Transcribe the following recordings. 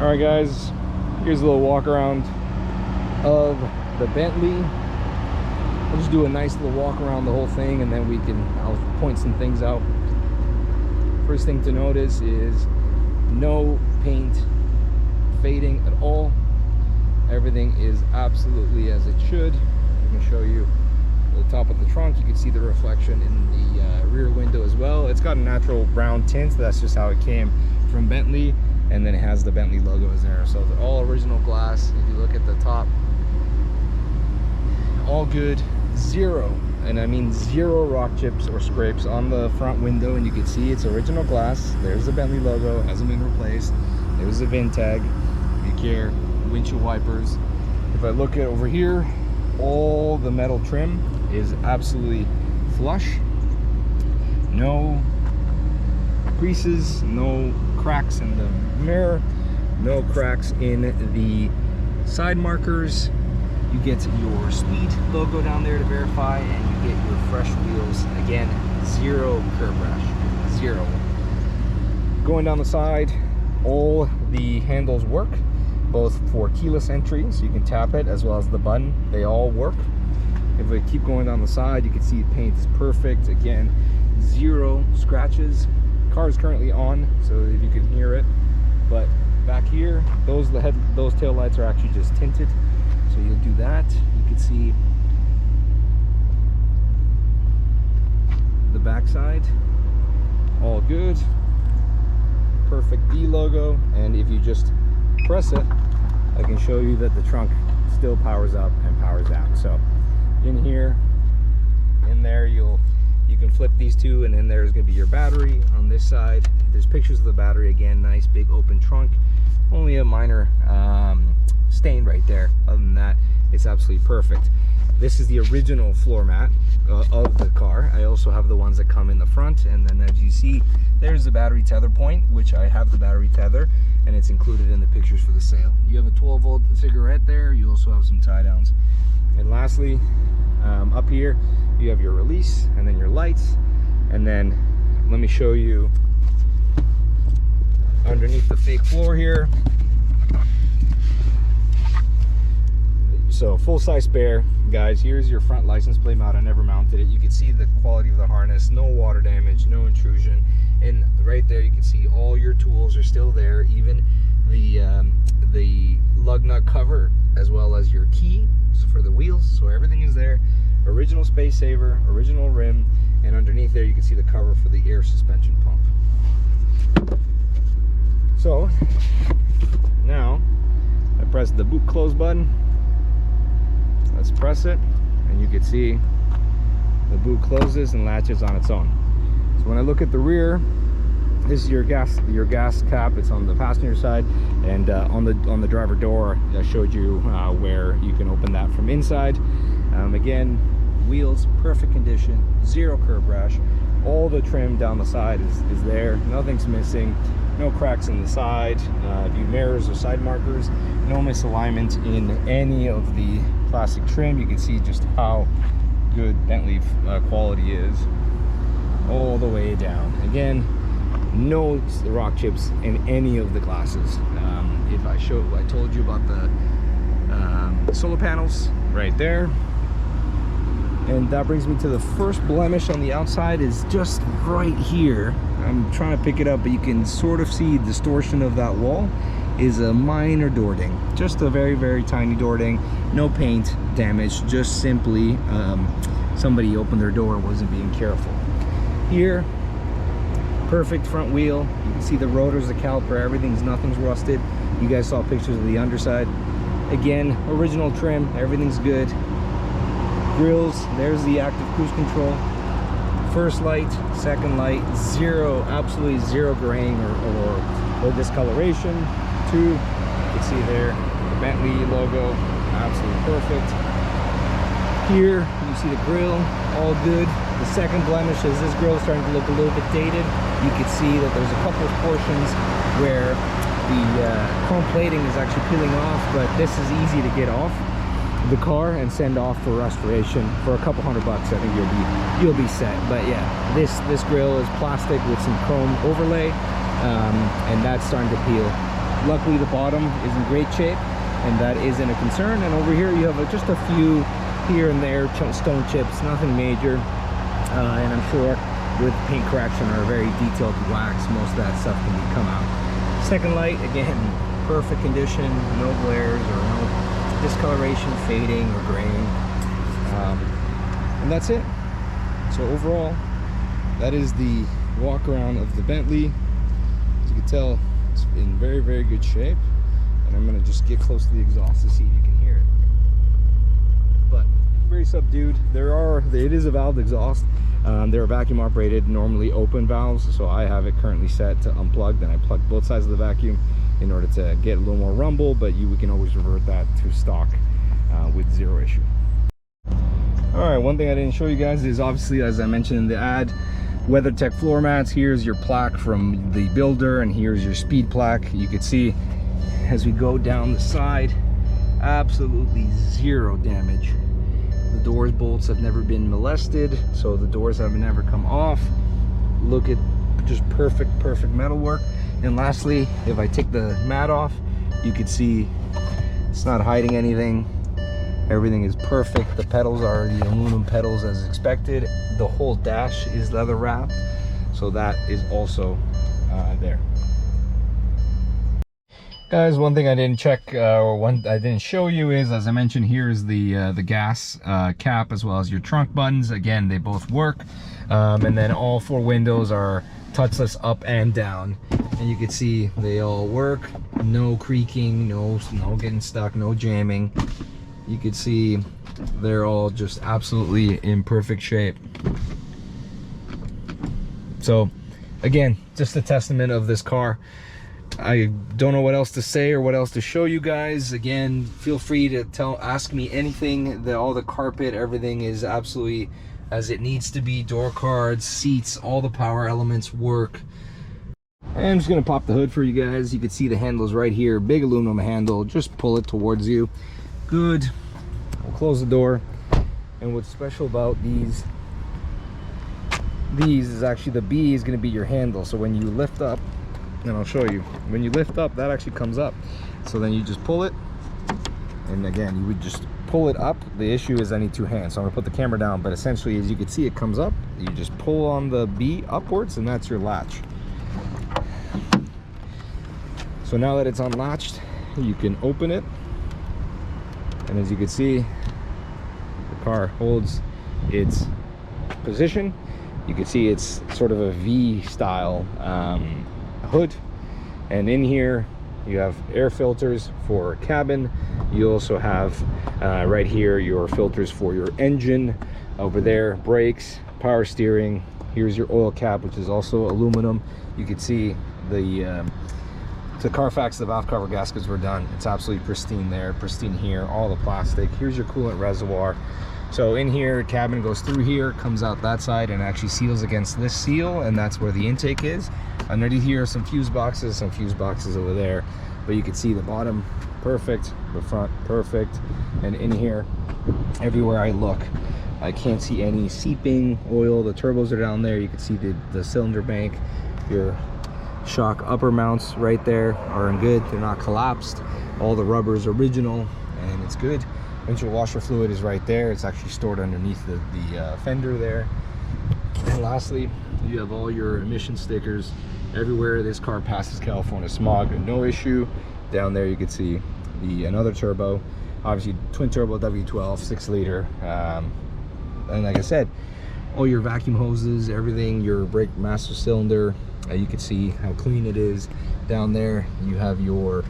All right, guys, here's a little walk around of the Bentley. I'll just do a nice little walk around the whole thing, and then I'll point some things out. First thing to notice is no paint fading at all. Everything is absolutely as it should. I can show you the top of the trunk. You can see the reflection in the rear window as well. It's got a natural brown tint. That's just how it came from Bentley, and then it has the Bentley logo is there. So they're all original glass. If you look at the top, all good. Zero, and I mean zero rock chips or scrapes on the front window, and you can see it's original glass. There's the Bentley logo, hasn't been replaced. There's the VIN tag, if you care. Windshield wipers. If I look at over here, all the metal trim is absolutely flush. No creases, no cracks in the mirror, no cracks in the side markers. You get your speed logo down there to verify, and you get your fresh wheels. Again, zero curb rash, zero. Going down the side, all the handles work, both for keyless entry, so you can tap it, as well as the button. They all work. If we keep going down the side, you can see the paint is perfect. Again, zero scratches. Car is currently on, so if you can hear it. But back here, those tail lights are actually just tinted. So you'll do that. You can see the backside, all good. Perfect D logo, and if you just press it, I can show you that the trunk still powers up and powers down. So in here, in there, you can flip these two, and then there's going to be your battery on this side. There's pictures of the battery. Again, nice big open trunk. Only a minor stain right there. Other than that, it's absolutely perfect. This is the original floor mat of the car. I also have the ones that come in the front, and then as you see, there's the battery tether point, which I have the battery tether, and it's included in the pictures for the sale. You have a 12-volt cigarette there. You also have some tie downs. And lastly, up here, you have your release, and then your lights. And then let me show you underneath the fake floor here. So full-size spare, guys. Here's your front license plate mount. I never mounted it. You can see the quality of the harness, no water damage, no intrusion, and right there you can see all your tools are still there, even the lug nut cover, as well as your key for the wheels. So everything is there. Original space saver, original rim, and underneath there you can see the cover for the air suspension pump. So now I press the boot close button. Let's press it, and you can see the boot closes and latches on its own. So when I look at the rear, this is your gas cap. It's on the passenger side, and on the driver door, I showed you where you can open that from inside. Again, wheels perfect condition, zero curb rash. All the trim down the side is there. Nothing's missing. No cracks in the side, view mirrors or side markers. No misalignment in any of the plastic trim. You can see just how good Bentley quality is all the way down. Again, no rock chips in any of the glasses. If I told you about the solar panels right there. And that brings me to the first blemish on the outside, is just right here. I'm trying to pick it up, but you can sort of see distortion of that wall. Is a minor door ding, just a very, very tiny door ding. No paint damage, just simply somebody opened their door and wasn't being careful. Here, perfect front wheel. You can see the rotors, the caliper, nothing's rusted. You guys saw pictures of the underside. Again, original trim, everything's good. Grills, there's the active cruise control. First light, second light, zero, absolutely zero graying or discoloration. Two, you can see there the Bentley logo, absolutely perfect. Here you see the grill, all good. The second blemish is this grill is starting to look a little bit dated. You can see that there's a couple of portions where the chrome plating is actually peeling off, but this is easy to get off the car and send off for restoration. For a couple $100, I think you'll be set. But yeah, this grill is plastic with some chrome overlay, and that's starting to peel Luckily the bottom is in great shape, and that isn't a concern. And over here you have just a few here and there stone chips, nothing major. And I'm sure with paint correction or a very detailed wax, most of that stuff can come out. Second light, again, perfect condition, no glares or no discoloration, fading or graying. And that's it. So overall, that is the walk around of the Bentley. As you can tell, it's in very, very good shape. And I'm gonna just get close to the exhaust to see if you can hear it. But very subdued. It is a valved exhaust. They're vacuum operated, normally open valves, so I have it currently set to unplugged, and I plugged both sides of the vacuum in order to get a little more rumble, but we can always revert that to stock with zero issue. All right, one thing I didn't show you guys is, obviously, as I mentioned in the ad, WeatherTech floor mats. Here's your plaque from the builder, and here's your speed plaque. You can see as we go down the side, absolutely zero damage. The doors bolts have never been molested, so the doors have never come off. Look at just perfect metalwork. And lastly, if I take the mat off, you can see it's not hiding anything. Everything is perfect. The pedals are the aluminum pedals as expected. The whole dash is leather wrapped, so that is also there. Guys, one thing I didn't check, I didn't show you is, as I mentioned, here is the gas cap as well as your trunk buttons. Again, they both work. And then all four windows are touchless up and down. And you can see they all work. No creaking, no getting stuck, no jamming. You can see they're all just absolutely in perfect shape. So, again, just a testament of this car. I don't know what else to say or what else to show you guys. Again, feel free to ask me anything. All the carpet, everything is absolutely as it needs to be. Door cards, seats, all the power elements work. And I'm just gonna pop the hood for you guys. You can see the handles right here, big aluminum handle. Just pull it towards you. Good. We'll close the door. And what's special about these is actually the B is gonna be your handle. So when you lift up, and I'll show you, when you lift up, that actually comes up. So then you just pull it, and again, you would just pull it up. The issue is I need two hands, so I'm gonna put the camera down, but essentially, as you can see, it comes up. You just pull on the B upwards, and that's your latch. So now that it's unlatched, you can open it, and as you can see, the car holds its position. You can see it's sort of a V style hood, and in here you have air filters for cabin. You also have right here your filters for your engine. Over there, brakes, power steering. Here's your oil cap, which is also aluminum. You can see the Carfax, the valve cover gaskets were done. It's absolutely pristine there, pristine here, all the plastic. Here's your coolant reservoir. So in here, cabin goes through here, comes out that side, and actually seals against this seal, and that's where the intake is. Underneath here, some fuse boxes over there, but you can see the bottom perfect, the front perfect, and in here, everywhere I look, I can't see any seeping oil. The turbos are down there. You can see the cylinder bank. Your shock upper mounts right there are in good. They're not collapsed. All the rubber's original, and it's good. Windshield washer fluid is right there. It's actually stored underneath the fender there. And lastly, you have all your emission stickers everywhere. This car passes California smog, no issue. Down there you can see another turbo, obviously twin turbo W12 6-liter, and like I said, all your vacuum hoses, everything, your brake master cylinder, you can see how clean it is. Down there you have your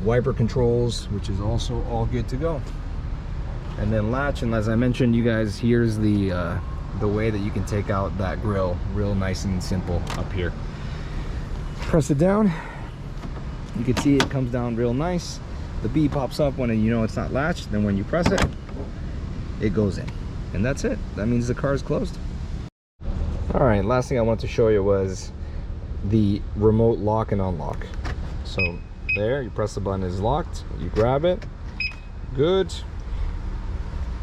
wiper controls, which is also all good to go. And then latch, and as I mentioned, you guys, here's the way that you can take out that grill, real nice and simple up here. Press it down, you can see it comes down real nice. The B pops up when you know it's not latched. Then when you press it, it goes in, and that's it. That means the car is closed. All right, last thing I wanted to show you was the remote lock and unlock. So there, you press the button, is locked, you grab it, good.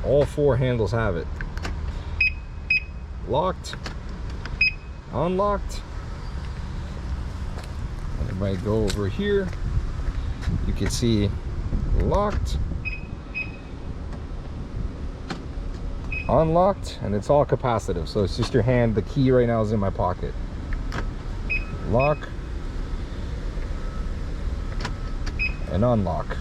All four handles have it. Locked, unlocked. If I go over here, you can see locked, unlocked, and it's all capacitive. So it's just your hand. The key right now is in my pocket. Lock and unlock.